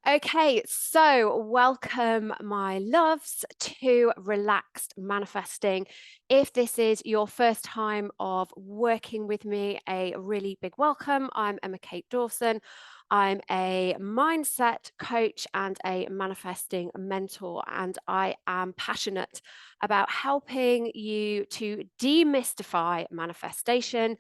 Okay, so welcome, my loves, to Relaxed Manifesting. If this is your first time of working with me, a really big welcome. I'm Emma Kate Dawson. I'm a mindset coach and a manifesting mentor, and I am passionate about helping you to demystify manifestation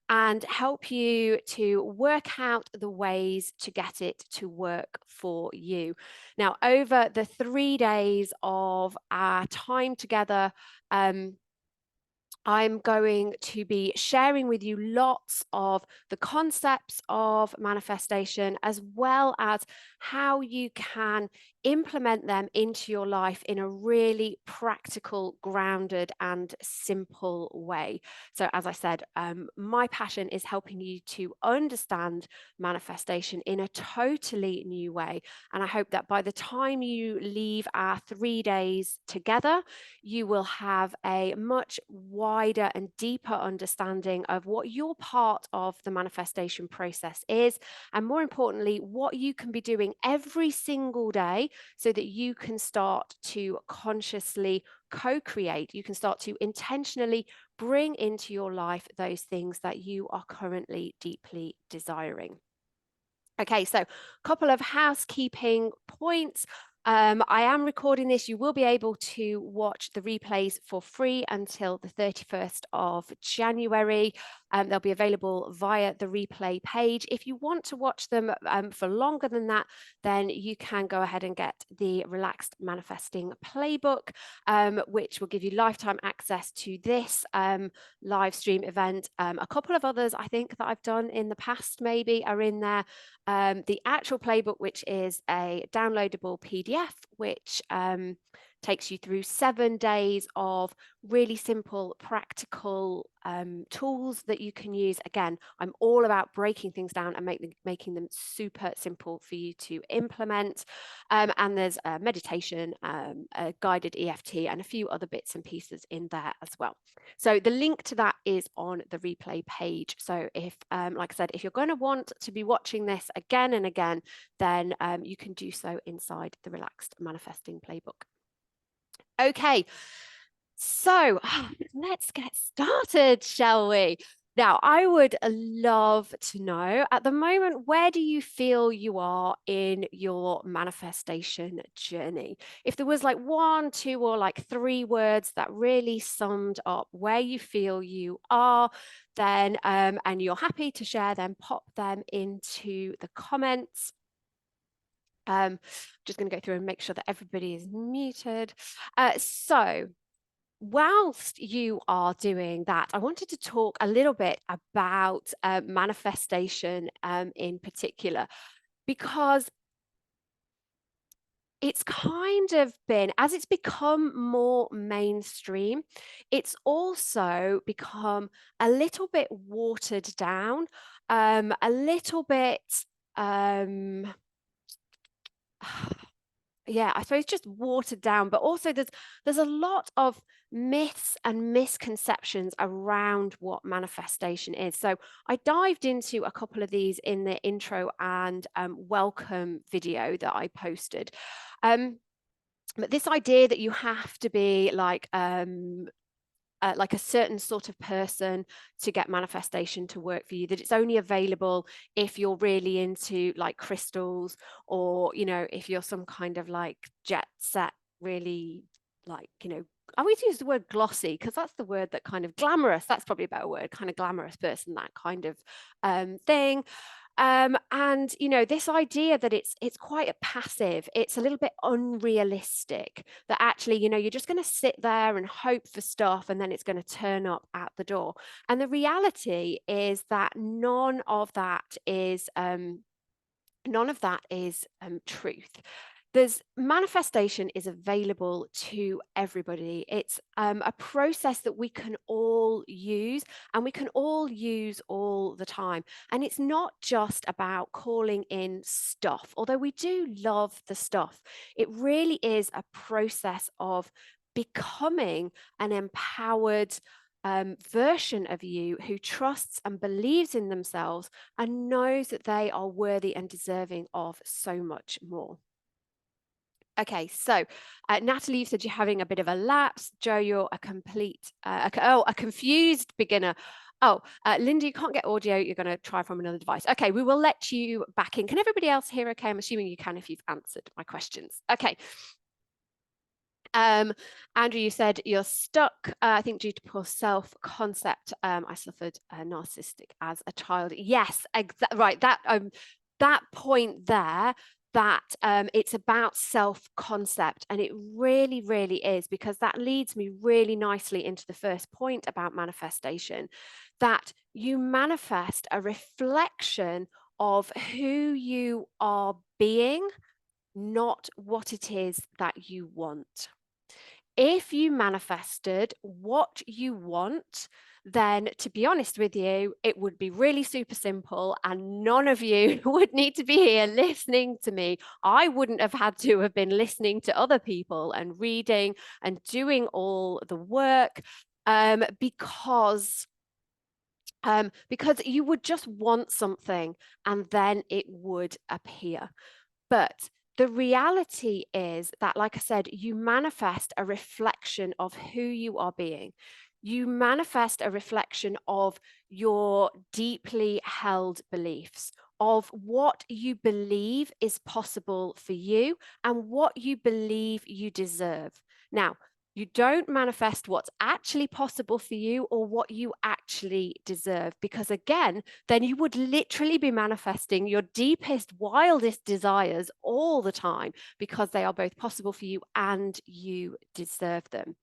and help you to work out the ways to get it to work for you. Now, over the 3 days of our time together, I'm going to be sharing with you lots of the concepts of manifestation, as well as how you can implement them into your life in a really practical, grounded, and simple way. So, as I said, my passion is helping you to understand manifestation in a totally new way. And I hope that by the time you leave our 3 days together, you will have a much wider and deeper understanding of what your part of the manifestation process is, and more importantly, what you can be doing every single day so that you can start to consciously co-create. You can start to intentionally bring into your life those things that you are currently deeply desiring. Okay, so a couple of housekeeping points. I am recording this. You will be able to watch the replays for free until the 31st of January. They'll be available via the replay page. If you want to watch them for longer than that, then you can go ahead and get the Relaxed Manifesting Playbook, which will give you lifetime access to this live stream event. A couple of others I think that I've done in the past maybe are in there. The actual playbook, which is a downloadable PDF, which takes you through 7 days of really simple, practical tools that you can use. Again, I'm all about breaking things down and making them super simple for you to implement. And there's a meditation, a guided EFT, and a few other bits and pieces in there as well. So the link to that is on the replay page. So if, like I said, if you're going to want to be watching this again and again, then you can do so inside the Relaxed Manifesting Playbook. Okay, so let's get started, shall we? Now, I would love to know at the moment, where do you feel you are in your manifestation journey? If there was like 1, 2, or like 3 words that really summed up where you feel you are, then, and you're happy to share them, pop them into the comments. Just going to go through and make sure that everybody is muted. So whilst you are doing that, I wanted to talk a little bit about manifestation in particular, because it's kind of been, as it's become more mainstream, it's become a little bit watered down, a little bit yeah, I suppose just watered down, but also there's a lot of myths and misconceptions around what manifestation is. So I dived into a couple of these in the intro and welcome video that I posted. But this idea that you have to be like a certain sort of person to get manifestation to work for you, that it's only available if you're really into like crystals, or, you know, if you're some kind of like jet set, really like, you know, I always use the word glossy because that's the word that kind of glamorous, that's probably a better word, kind of glamorous person, that kind of thing. And you know, this idea that it's quite a passive, it's a little bit unrealistic, that actually, you know, you're just going to sit there and hope for stuff and then it's going to turn up at the door. And the reality is that none of that is truth. There's manifestation is available to everybody. It's a process that we can all use, and we can all use all the time. And it's not just about calling in stuff, although we do love the stuff. It really is a process of becoming an empowered, version of you who trusts and believes in themselves and knows that they are worthy and deserving of so much more. Okay, so Natalie, you said you're having a bit of a lapse. Joe, you're a a confused beginner. Oh, Linda, you can't get audio. You're going to try from another device. Okay, we will let you back in. Can everybody else hear okay? I'm assuming you can if you've answered my questions. Okay. Andrew, you said you're stuck, I think due to poor self-concept. I suffered narcissistic as a child. Yes, right. That point there, that it's about self-concept, and it really, really is, because that leads me really nicely into the first point about manifestation, that you manifest a reflection of who you are being, not what it is that you want. If you manifested what you want, then to be honest with you, it would be really super simple and none of you would need to be here listening to me. I wouldn't have had to have been listening to other people and reading and doing all the work because you would just want something and then it would appear. But the reality is that, like I said, you manifest a reflection of who you are being. You manifest a reflection of your deeply held beliefs, of what you believe is possible for you and what you believe you deserve. Now, you don't manifest what's actually possible for you or what you actually deserve, because again, then you would literally be manifesting your deepest, wildest desires all the time, because they are both possible for you and you deserve them.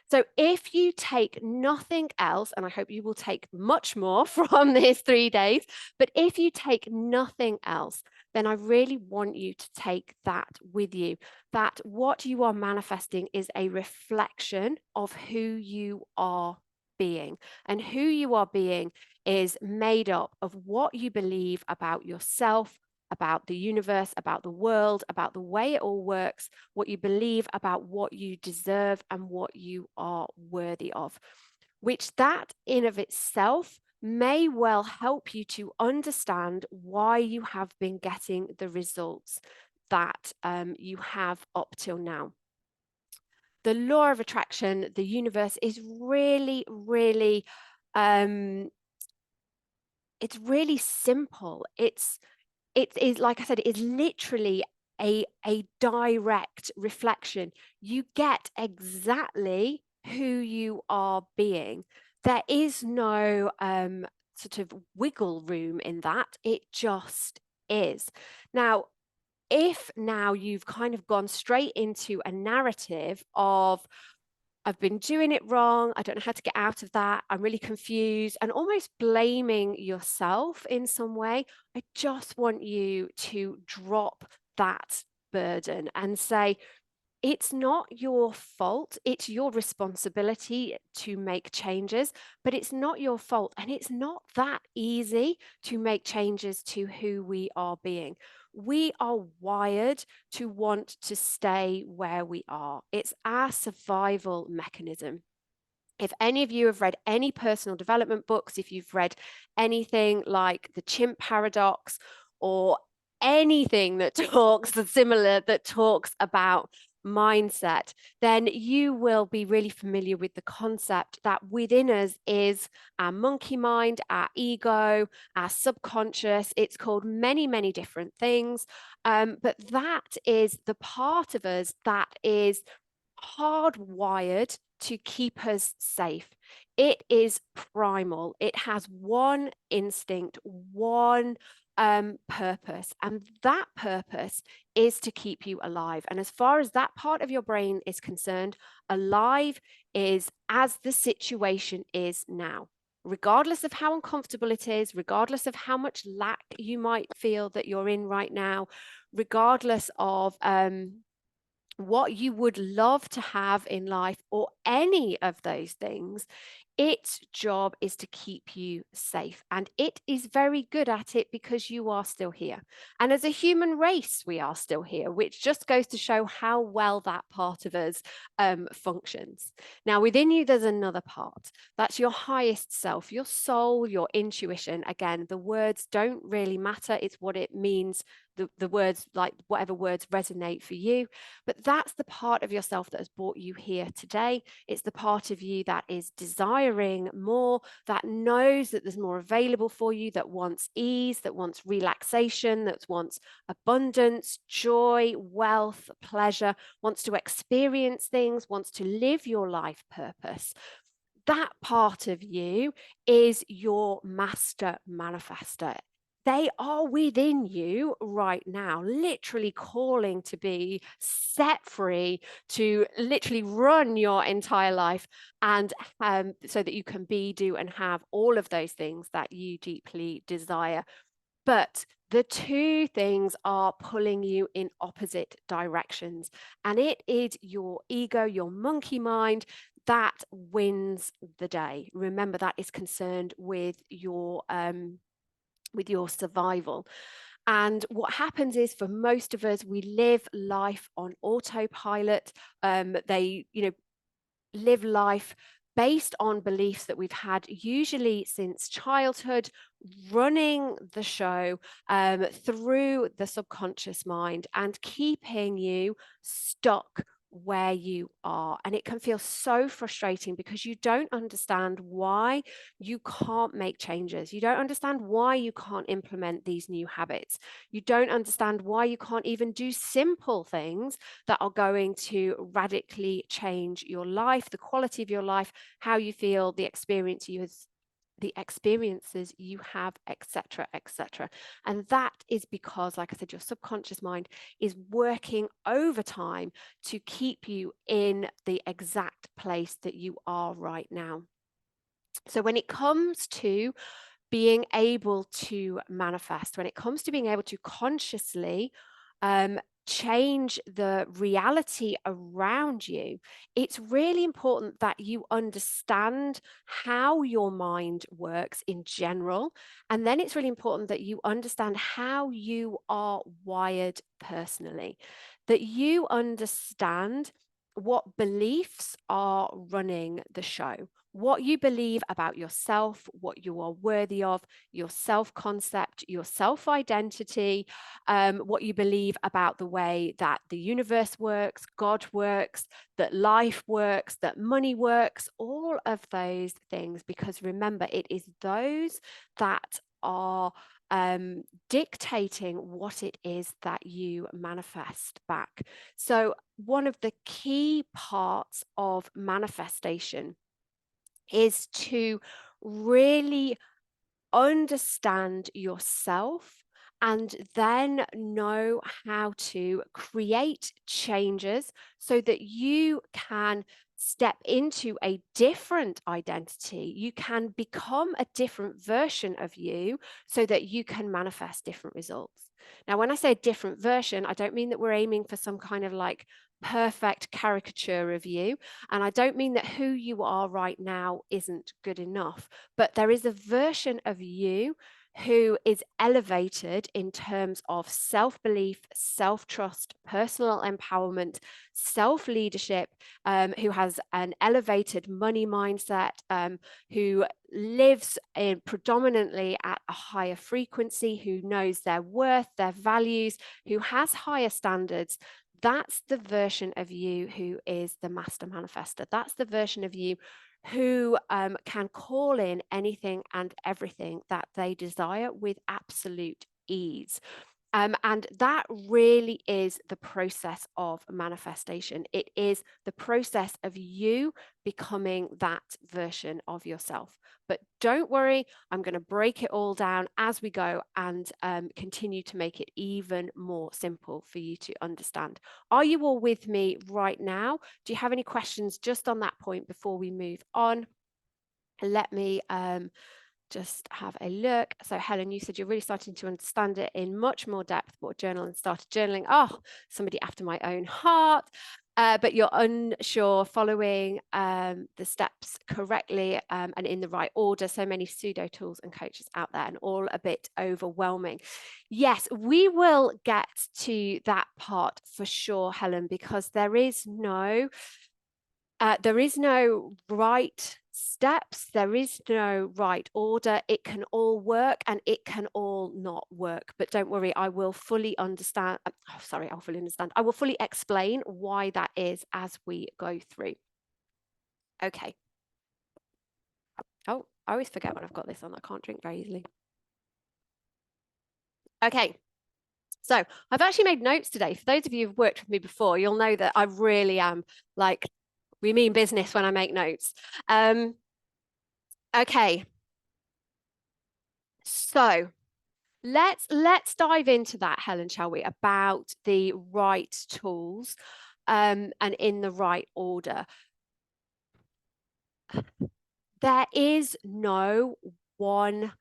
So if you take nothing else, and I hope you will take much more from these 3 days, but if you take nothing else, then I really want you to take that with you, that what you are manifesting is a reflection of who you are being. And who you are being is made up of what you believe about yourself, about the universe, about the world, about the way it all works, what you believe about what you deserve and what you are worthy of, which that in of itself may well help you to understand why you have been getting the results that you have up till now. The law of attraction, the universe, is really, really, it's really simple. It is, like I said, it is literally a direct reflection. You get exactly who you are being. There is no sort of wiggle room in that. It just is. Now, if now you've kind of gone straight into a narrative of, I've been doing it wrong, I don't know how to get out of that, I'm really confused, and almost blaming yourself in some way, I just want you to drop that burden and say, it's not your fault. It's your responsibility to make changes, but it's not your fault. And it's not that easy to make changes to who we are being. We are wired to want to stay where we are. It's our survival mechanism. If any of you have read any personal development books, if you've read anything like the chimp paradox or anything that talks similar, that talks about mindset, then you will be really familiar with the concept that within us is our monkey mind, our ego, our subconscious. It's called many, many different things. But that is the part of us that is hardwired to keep us safe. It is primal. It has one instinct, one purpose, and that purpose is to keep you alive. And as far as that part of your brain is concerned, alive is as the situation is now. Regardless of how uncomfortable it is, regardless of how much lack you might feel that you're in right now, regardless of what you would love to have in life or any of those things, Its job is to keep you safe, and it is very good at it because you are still here. And as a human race, we are still here, which just goes to show how well that part of us functions. Now, within you, there's another part. That's your highest self, your soul, your intuition. Again, the words don't really matter. It's what it means. The words, like whatever words resonate for you. But that's the part of yourself that has brought you here today. It's the part of you that is desiring more, that knows that there's more available for you, that wants ease, that wants relaxation, that wants abundance, joy, wealth, pleasure, wants to experience things, wants to live your life purpose. That part of you is your master manifester. They are within you right now, literally calling to be set free, to literally run your entire life, and so that you can be, do, and have all of those things that you deeply desire. But the two things are pulling you in opposite directions. And it is your ego, your monkey mind, that wins the day. Remember, that is concerned with your survival. And what happens is, for most of us, we live life on autopilot. They, live life based on beliefs that we've had usually since childhood, running the show through the subconscious mind and keeping you stuck where you are. And it can feel so frustrating because you don't understand why you can't make changes. You don't understand why you can't implement these new habits. You don't understand why you can't even do simple things that are going to radically change your life, the quality of your life, how you feel, the experiences you have, etc., etc. And that is because, like I said, your subconscious mind is working overtime to keep you in the exact place that you are right now. So when it comes to being able to manifest, when it comes to being able to consciously change the reality around you, it's really important that you understand how your mind works in general. And then it's really important that you understand how you are wired personally, that you understand what beliefs are running the show, what you believe about yourself, what you are worthy of, your self-concept, your self-identity, what you believe about the way that the universe works, God works, that life works, that money works, all of those things. Because remember, it is those that are dictating what it is that you manifest back. So one of the key parts of manifestation is to really understand yourself and then know how to create changes so that you can step into a different identity. You can become a different version of you so that you can manifest different results. Now, when I say a different version, I don't mean that we're aiming for some kind of like perfect caricature of you. And I don't mean that who you are right now isn't good enough, but there is a version of you who is elevated in terms of self-belief, self-trust, personal empowerment, self-leadership, who has an elevated money mindset, who lives in predominantly at a higher frequency, who knows their worth, their values, who has higher standards. That's the version of you who is the master manifester. That's the version of you who can call in anything and everything that they desire with absolute ease. And that really is the process of manifestation. It is the process of you becoming that version of yourself. But don't worry, I'm going to break it all down as we go and continue to make it even more simple for you to understand. Are you all with me right now? Do you have any questions just on that point before we move on? Let me just have a look. So Helen, you said you're really starting to understand it in much more depth, bought a journal and started journaling. Oh, somebody after my own heart. but you're unsure following the steps correctly and in the right order. So many pseudo tools and coaches out there, and all a bit overwhelming. Yes, we will get to that part for sure, Helen, because there is no right steps, there is no right order. It can all work and it can all not work. But don't worry, I will fully understand. I will fully explain why that is as we go through. Okay. Oh, I always forget when I've got this on. I can't drink very easily. Okay. So I've actually made notes today. For those of you who've worked with me before, you'll know that I really am like, we mean business when I make notes. Okay. So let's dive into that, Helen, shall we, about the right tools and in the right order. There is no one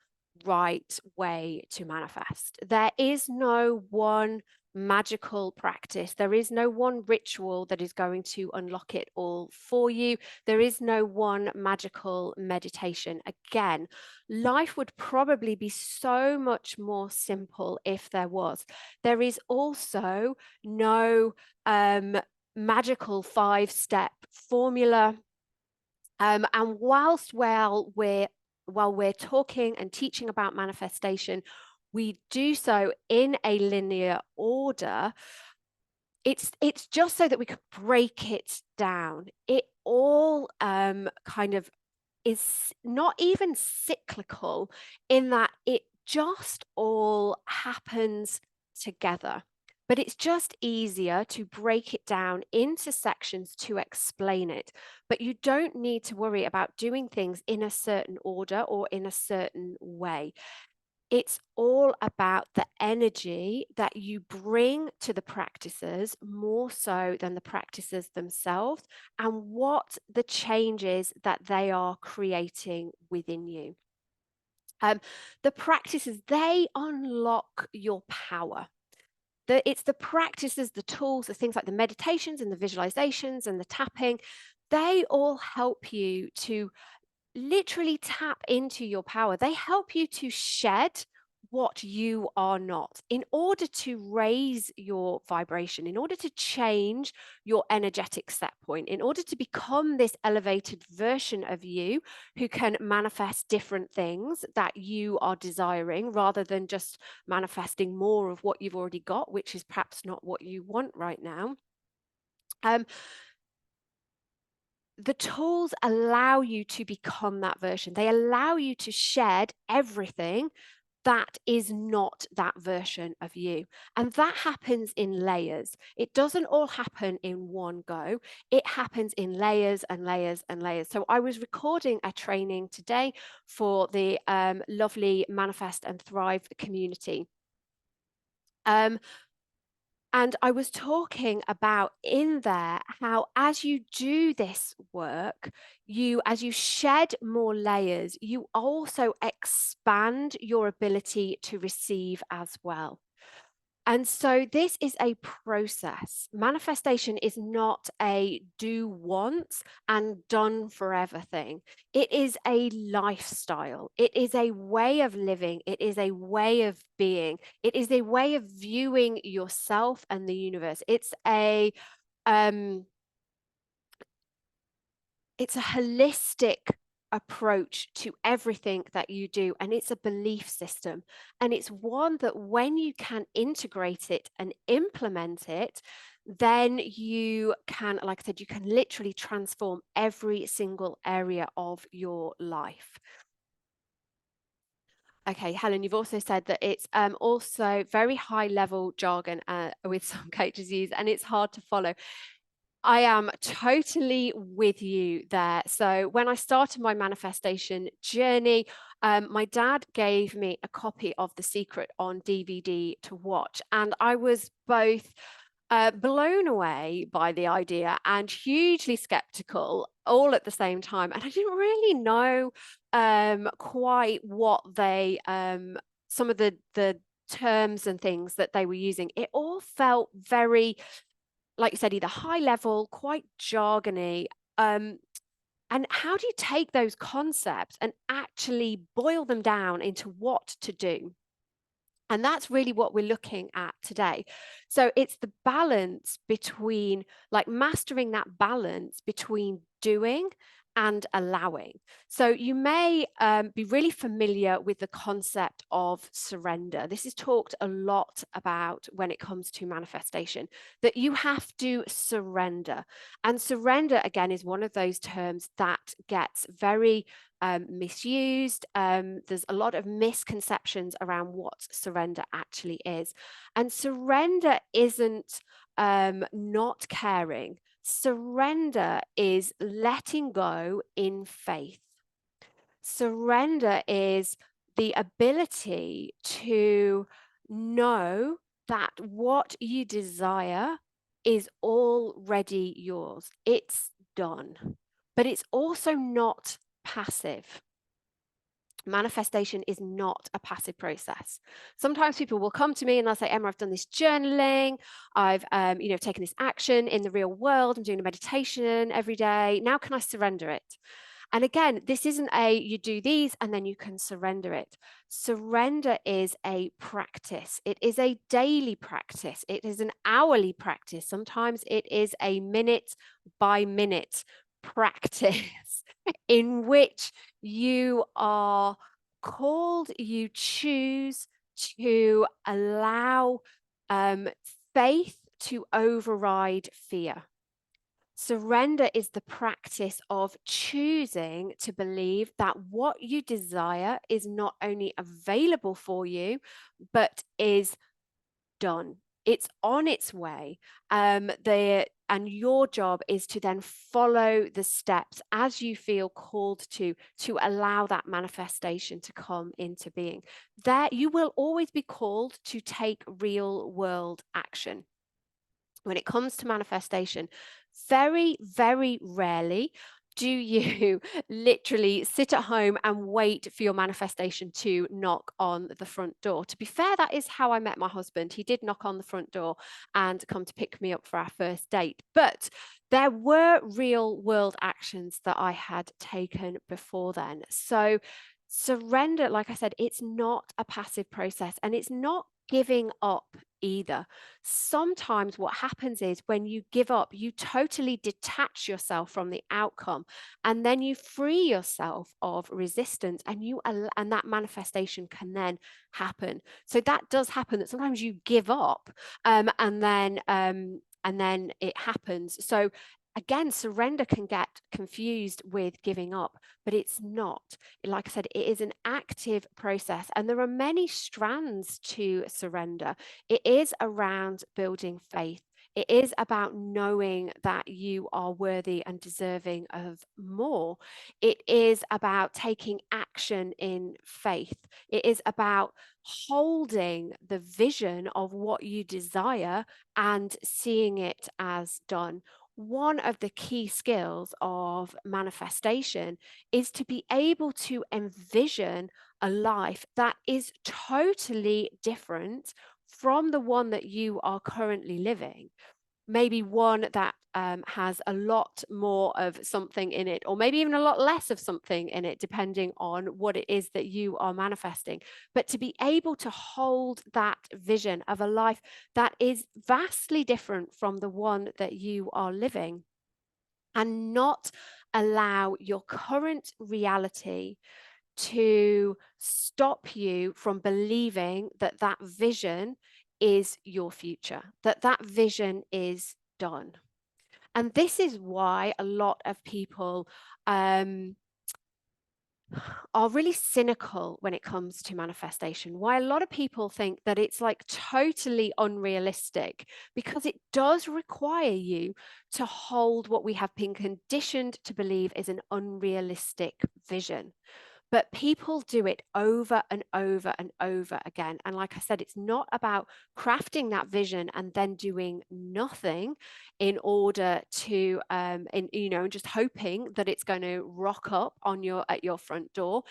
right way to manifest. There is no one magical practice. There is no one ritual that is going to unlock it all for you. There is no one magical meditation. Again, life would probably be so much more simple if there was. There is also no magical 5-step formula. And whilst while we're talking and teaching about manifestation, we do so in a linear order. It's just so that we could break it down. It all kind of is not even cyclical in that it just all happens together. But it's just easier to break it down into sections to explain it. But you don't need to worry about doing things in a certain order or in a certain way. It's all about the energy that you bring to the practices more so than the practices themselves, and what the changes that they are creating within you. The practices, they unlock your power. It's the practices, the tools, the things like the meditations and the visualizations and the tapping, they all help you to literally tap into your power. They help you to shed what you are not in order to raise your vibration, in order to change your energetic set point, in order to become this elevated version of you who can manifest different things that you are desiring, rather than just manifesting more of what you've already got, which is perhaps not what you want right now. The tools allow you to become that version. They allow you to shed everything that is not that version of you. And that happens in layers. It doesn't all happen in one go. It happens in layers and layers and layers. So I was recording a training today for the lovely Manifest and Thrive community. And I was talking about in there how as you do this work, as you shed more layers, you also expand your ability to receive as well. And so this is a process. Manifestation is not a do once and done forever thing. It is a lifestyle. It is a way of living. It is a way of being. It is a way of viewing yourself and the universe. It's a holistic approach to everything that you do, and it's a belief system, and it's one that when you can integrate it and implement it, then you can, like I said, you can literally transform every single area of your life. Okay, Helen, you've also said that it's also very high level jargon with some coaches use, and it's hard to follow. I am totally with you there. So when I started my manifestation journey, my dad gave me a copy of The Secret on DVD to watch. And I was both blown away by the idea and hugely skeptical all at the same time. And I didn't really know quite what some of the terms and things that they were using. It all felt very like you said, either high level, quite jargony. Um, and how do you take those concepts and actually boil them down into what to do? And that's really what we're looking at today. So it's the balance between, like, mastering that balance between doing and allowing. So you may be really familiar with the concept of surrender. This is talked a lot about when it comes to manifestation, that you have to surrender. And surrender, again, is one of those terms that gets very misused. There's a lot of misconceptions around what surrender actually is. And surrender isn't not caring. Surrender is letting go in faith. Surrender is the ability to know that what you desire is already yours. It's done. But it's also not passive. Manifestation is not a passive process. Sometimes people will come to me and they'll say, Emma, I've done this journaling, I've taken this action in the real world, I'm doing a meditation every day. Now can I surrender it? And again, this isn't a you do these and then you can surrender it. Surrender is a practice. It is a daily practice. It is an hourly practice. Sometimes it is a minute by minute practice in which you are called, you choose to allow faith to override fear. Surrender is the practice of choosing to believe that what you desire is not only available for you, but is done. It's on its way. And your job is to then follow the steps as you feel called to allow that manifestation to come into being. There, you will always be called to take real world action. When it comes to manifestation, very, very rarely do you literally sit at home and wait for your manifestation to knock on the front door. To be fair, that is how I met my husband. He did knock on the front door and come to pick me up for our first date. But there were real world actions that I had taken before then. So surrender, like I said, it's not a passive process, and it's not giving up either. Sometimes what happens is when you give up, you totally detach yourself from the outcome, and then you free yourself of resistance, and and that manifestation can then happen. So that does happen, that sometimes you give up, and then it happens. So again, surrender can get confused with giving up, but it's not. Like I said, it is an active process, and there are many strands to surrender. It is around building faith. It is about knowing that you are worthy and deserving of more. It is about taking action in faith. It is about holding the vision of what you desire and seeing it as done. One of the key skills of manifestation is to be able to envision a life that is totally different from the one that you are currently living. Maybe one that has a lot more of something in it, or maybe even a lot less of something in it, depending on what it is that you are manifesting. But to be able to hold that vision of a life that is vastly different from the one that you are living, and not allow your current reality to stop you from believing that that vision is your future, that that vision is done. And this is why a lot of people are really cynical when it comes to manifestation. Why a lot of people think that it's like totally unrealistic, because it does require you to hold what we have been conditioned to believe is an unrealistic vision. But people do it over and over and over again. And like I said, it's not about crafting that vision and then doing nothing in order to, and just hoping that it's going to rock up at your front door.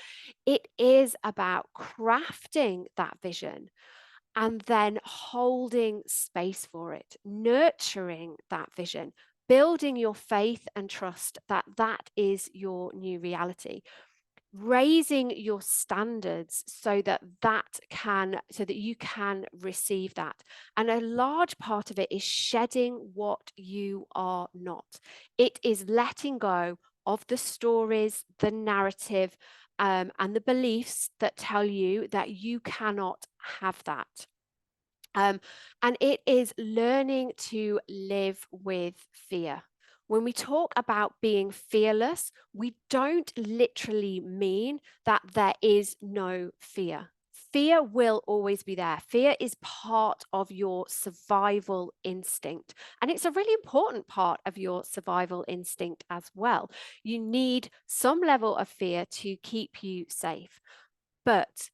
It is about crafting that vision and then holding space for it, nurturing that vision, building your faith and trust that that is your new reality, raising your standards so that you can receive that. And a large part of it is shedding what you are not. It is letting go of the stories, the narrative, and the beliefs that tell you that you cannot have that. And it is learning to live with fear. When we talk about being fearless, we don't literally mean that there is no fear. Fear will always be there. Fear is part of your survival instinct, and it's a really important part of your survival instinct as well. You need some level of fear to keep you safe, but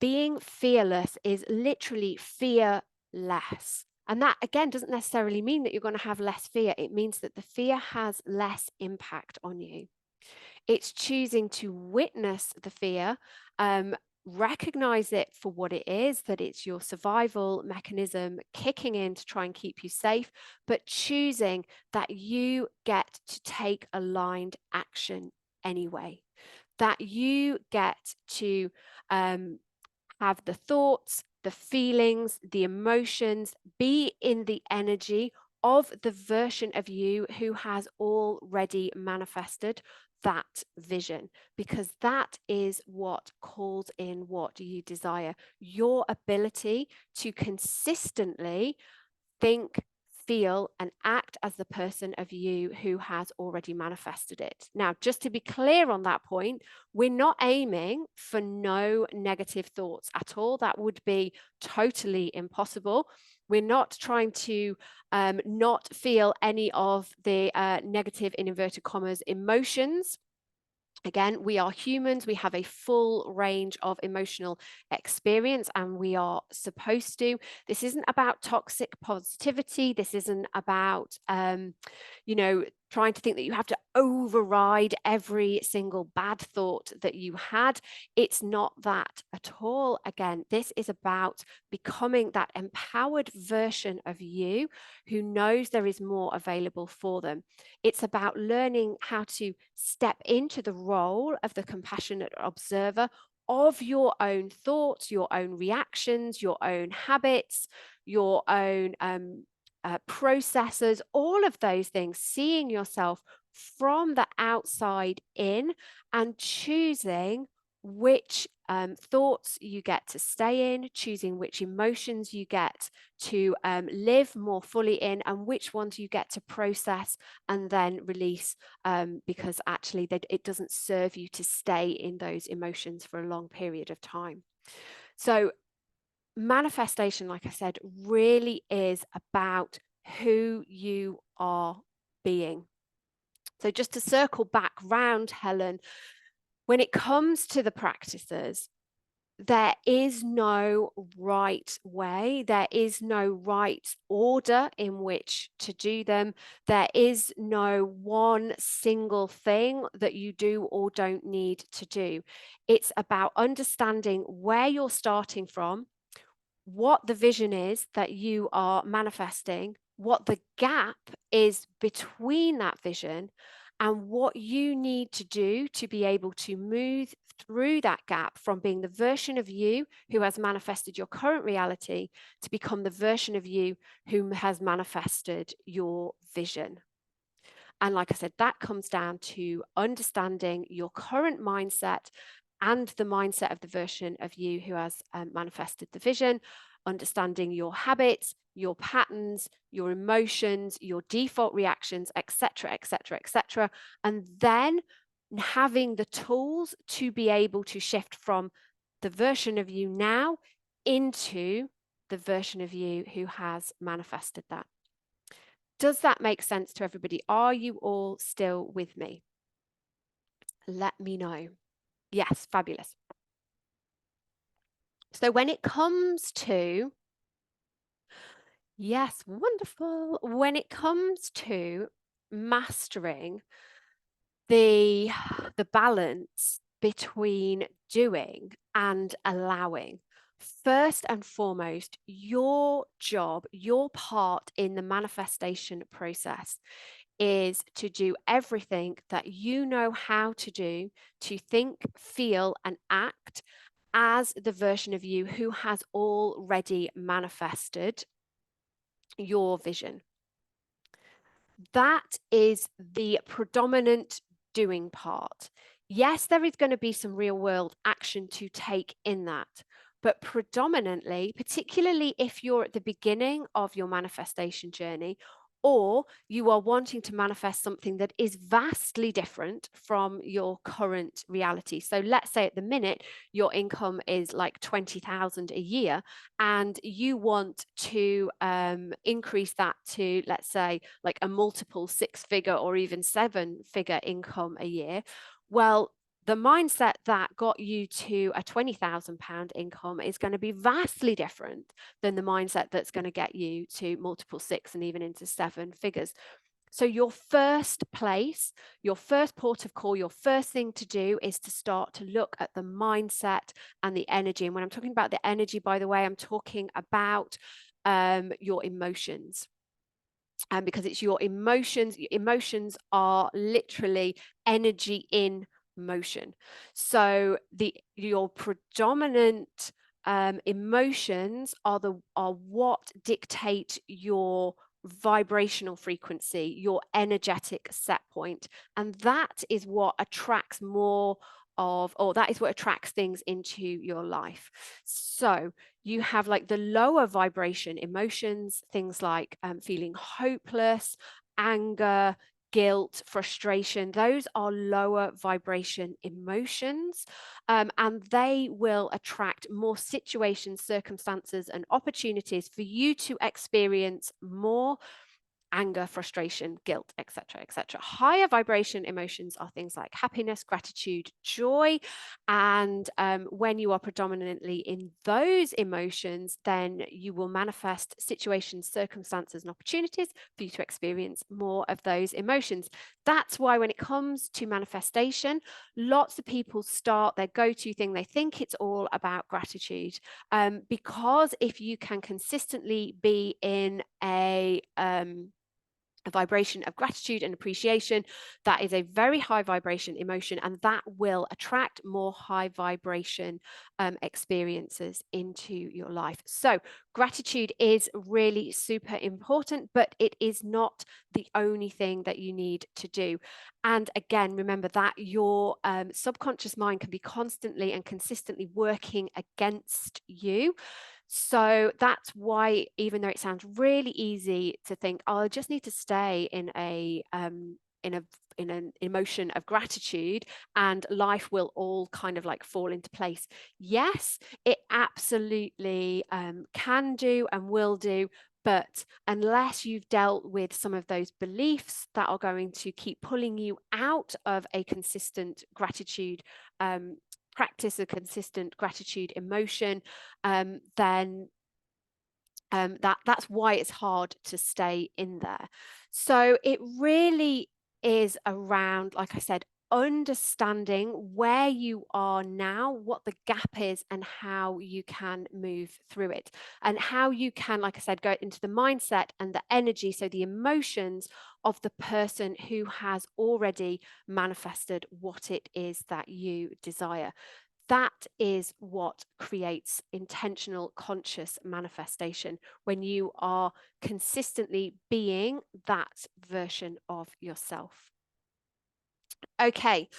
being fearless is literally fearless. And that, again, doesn't necessarily mean that you're going to have less fear. It means that the fear has less impact on you. It's choosing to witness the fear, recognize it for what it is, that it's your survival mechanism kicking in to try and keep you safe, but choosing that you get to take aligned action anyway, that you get to have the thoughts, the feelings, the emotions, be in the energy of the version of you who has already manifested that vision, because that is what calls in what you desire. Your ability to consistently think, feel, and act as the person of you who has already manifested it. Now, just to be clear on that point, we're not aiming for no negative thoughts at all. That would be totally impossible. We're not trying to not feel any of the negative, in inverted commas, emotions. Again, we are humans. We have a full range of emotional experience, and we are supposed to. This isn't about toxic positivity. This isn't about, trying to think that you have to override every single bad thought that you had. It's not that at all. Again, this is about becoming that empowered version of you who knows there is more available for them. It's about learning how to step into the role of the compassionate observer of your own thoughts, your own reactions, your own habits, your own processes, all of those things, seeing yourself from the outside in and choosing which thoughts you get to stay in, choosing which emotions you get to live more fully in, and which ones you get to process and then release, because actually it doesn't serve you to stay in those emotions for a long period of time. So manifestation, like I said, really is about who you are being. So just to circle back round, Helen, when it comes to the practices, there is no right way. There is no right order in which to do them. There is no one single thing that you do or don't need to do. It's about understanding where you're starting from, what the vision is that you are manifesting, what the gap is between that vision, and what you need to do to be able to move through that gap from being the version of you who has manifested your current reality to become the version of you who has manifested your vision. And like I said, that comes down to understanding your current mindset and the mindset of the version of you who has manifested the vision, understanding your habits, your patterns, your emotions, your default reactions, etc., etc., etc., and then having the tools to be able to shift from the version of you now into the version of you who has manifested that. Does that make sense to everybody? Are you all still with me? Let me know. Yes, fabulous. So when it comes to, yes, wonderful. When it comes to mastering the balance between doing and allowing, First and foremost, your job, your part in the manifestation process is to do everything that you know how to do to think, feel, and act as the version of you who has already manifested your vision. That is the predominant doing part. Yes, there is going to be some real world action to take in that, but predominantly, particularly if you're at the beginning of your manifestation journey, or you are wanting to manifest something that is vastly different from your current reality. So let's say at the minute your income is like 20,000 a year, and you want to increase that to, let's say, like a multiple 6-figure or even 7-figure income a year. Well, the mindset that got you to a £20,000 income is going to be vastly different than the mindset that's going to get you to multiple 6 and even into 7 figures. So your first place, your first port of call, your first thing to do is to start to look at the mindset and the energy. And when I'm talking about the energy, by the way, I'm talking about your emotions. Because it's your emotions. Emotions are literally energy in motion. So your predominant emotions are what dictate your vibrational frequency, your energetic set point, and that is what attracts more of, or that is what attracts things into your life. So you have like the lower vibration emotions, things like feeling hopeless, anger, guilt, frustration. Those are lower vibration emotions, and they will attract more situations, circumstances, and opportunities for you to experience more anger, frustration, guilt, etc., etc. Higher vibration emotions are things like happiness, gratitude, joy. And when you are predominantly in those emotions, then you will manifest situations, circumstances, and opportunities for you to experience more of those emotions. That's why when it comes to manifestation, lots of people start their go-to thing. They think it's all about gratitude, because if you can consistently be in a vibration of gratitude and appreciation, that is a very high vibration emotion, and that will attract more high vibration experiences into your life. So gratitude is really super important, but it is not the only thing that you need to do. And again, remember that your subconscious mind can be constantly and consistently working against you. So that's why, even though it sounds really easy to think, oh, I just need to stay in an emotion of gratitude and life will all kind of like fall into place. Yes, it absolutely can do and will do. But unless you've dealt with some of those beliefs that are going to keep pulling you out of a consistent gratitude practice, a consistent gratitude emotion, then that's why it's hard to stay in there. So it really is around, like I said, understanding where you are now, what the gap is, and how you can move through it, and how you can, like I said, go into the mindset and the energy, so the emotions of the person who has already manifested what it is that you desire. That is what creates intentional, conscious manifestation, when you are consistently being that version of yourself. Okay.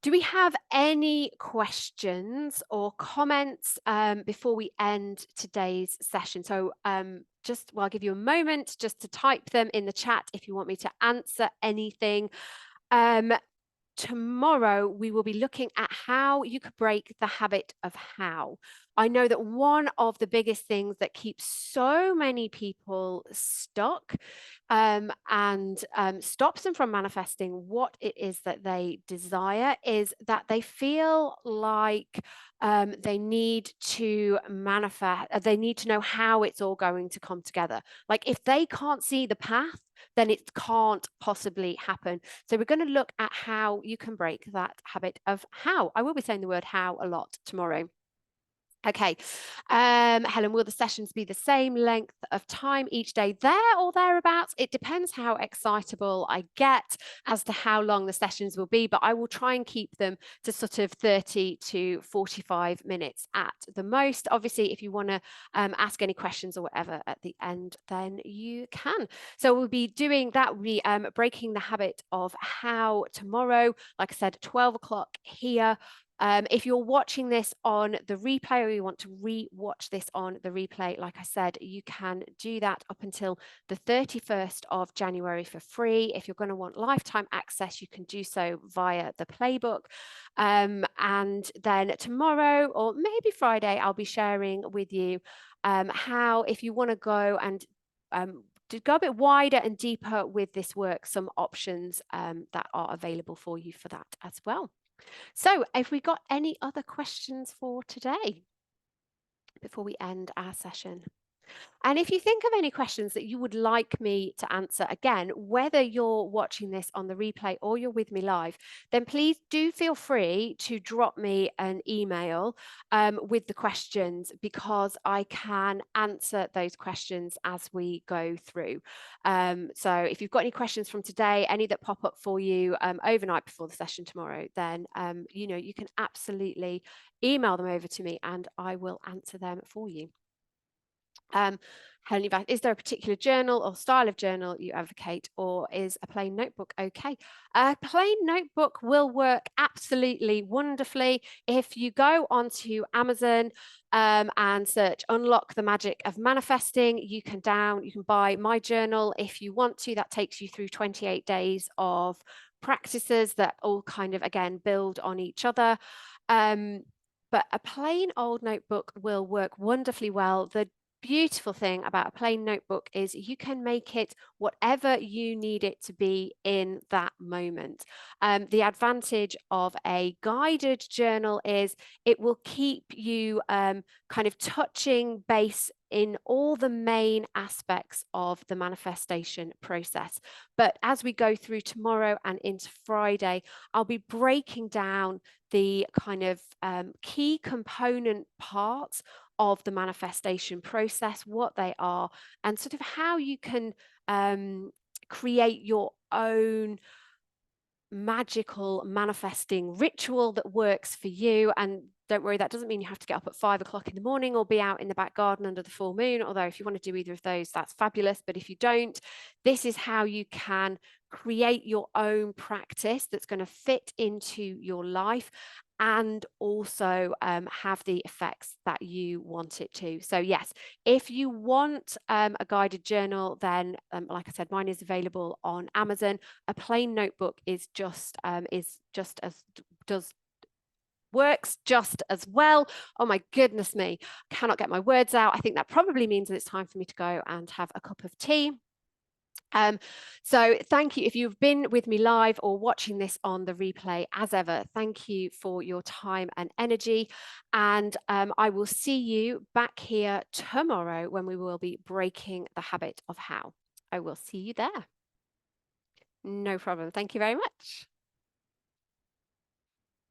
Do we have any questions or comments before we end today's session? So I'll give you a moment just to type them in the chat if you want me to answer anything. Tomorrow, we will be looking at how you could break the habit of how. I know that one of the biggest things that keeps so many people stuck and stops them from manifesting what it is that they desire is that they feel like they need to manifest, they need to know how it's all going to come together. Like if they can't see the path, then it can't possibly happen. So we're going to look at how you can break that habit of how. I will be saying the word how a lot tomorrow. Okay, Helen, will the sessions be the same length of time each day, there or thereabouts? It depends how excitable I get as to how long the sessions will be, but I will try and keep them to sort of 30 to 45 minutes at the most. Obviously, if you want to ask any questions or whatever at the end, then you can. So we'll be doing that. We'll be breaking the habit of how tomorrow, like I said, 12 o'clock here. If you're watching this on the replay or you want to re-watch this on the replay, like I said, you can do that up until the 31st of January for free. If you're going to want lifetime access, you can do so via the playbook. And then tomorrow or maybe Friday, I'll be sharing with you how, if you want to go and to go a bit wider and deeper with this work, some options that are available for you for that as well. So have we got any other questions for today before we end our session? And if you think of any questions that you would like me to answer, again, whether you're watching this on the replay or you're with me live, then please do feel free to drop me an email with the questions, because I can answer those questions as we go through. So if you've got any questions from today, any that pop up for you overnight before the session tomorrow, then you can absolutely email them over to me and I will answer them for you. Helen, is there a particular journal or style of journal you advocate, or is a plain notebook okay? A plain notebook will work absolutely wonderfully. If you go onto Amazon and search "Unlock the Magic of Manifesting," you can buy my journal if you want to. That takes you through 28 days of practices that all kind of, again, build on each other. But a plain old notebook will work wonderfully well. The beautiful thing about a plain notebook is you can make it whatever you need it to be in that moment. The advantage of a guided journal is it will keep you kind of touching base in all the main aspects of the manifestation process. But as we go through tomorrow and into Friday, I'll be breaking down the kind of key component parts of the manifestation process, what they are, and sort of how you can create your own magical manifesting ritual that works for you. And don't worry, that doesn't mean you have to get up at 5 o'clock in the morning or be out in the back garden under the full moon, although if you want to do either of those, that's fabulous. But if you don't, this is how you can create your own practice that's going to fit into your life and also have the effects that you want it to. So yes, if you want a guided journal, then like I said, mine is available on Amazon. A plain notebook is just works just as well. Oh my goodness me, I cannot get my words out. I think that probably means that it's time for me to go and have a cup of tea. So thank you. If you've been with me live or watching this on the replay, as ever, thank you for your time and energy. And I will see you back here tomorrow when we will be breaking the habit of how. I will see you there. No problem. Thank you very much.